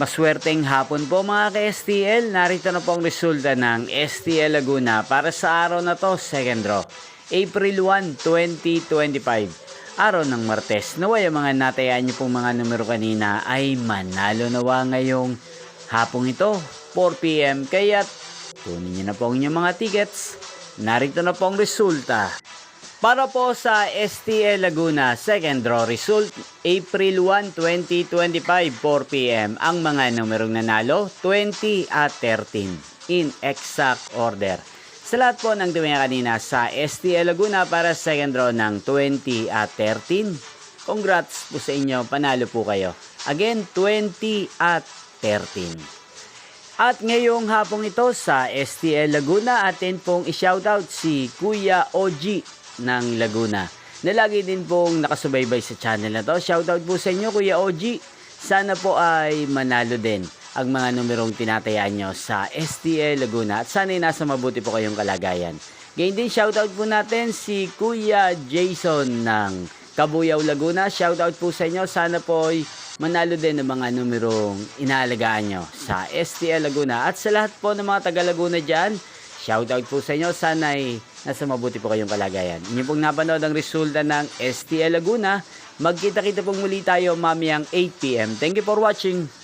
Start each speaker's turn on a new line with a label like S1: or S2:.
S1: Maswerteng hapon po mga ka-STL. Narito na po ang resulta ng STL Laguna para sa araw na to, second draw. April 1, 2025. Araw ng Martes. Naway ang mga natayaan niyo pong mga numero kanina ay manalo nawa ngayong hapong ito, 4 PM. Kaya tunin niyo na po ang inyong mga tickets. Narito na po ang resulta. Para po sa STL Laguna, second draw result, April 1, 2025, 4 PM. Ang mga numerong nanalo, 20 at 13 in exact order. Sa lahat po ng tumingin kanina sa STL Laguna para second draw ng 20 at 13. Congrats po sa inyo, panalo po kayo. Again, 20 at 13. At ngayong hapong ito sa STL Laguna, atin pong i-shoutout si Kuya OG ng Laguna na lagi din pong nakasubaybay sa channel na to. Shoutout po sa inyo Kuya OG. Sana po ay manalo din ang mga numerong tinatayaan nyo sa STL Laguna at sana ay nasa mabuti po kayong kalagayan. Ngayon din shoutout po natin si Kuya Jason ng Kabuyaw Laguna. Shoutout po sa inyo. Sana po ay manalo din ng mga numerong inaalagaan nyo sa STL Laguna. At sa lahat po ng mga taga Laguna dyan, shoutout po sa inyo. Sana ay nasa mabuti po kayong kalagayan. Inyo pong napanood ang resulta ng STL Laguna. Magkita-kita pong muli tayo mamayang 8 PM. Thank you for watching.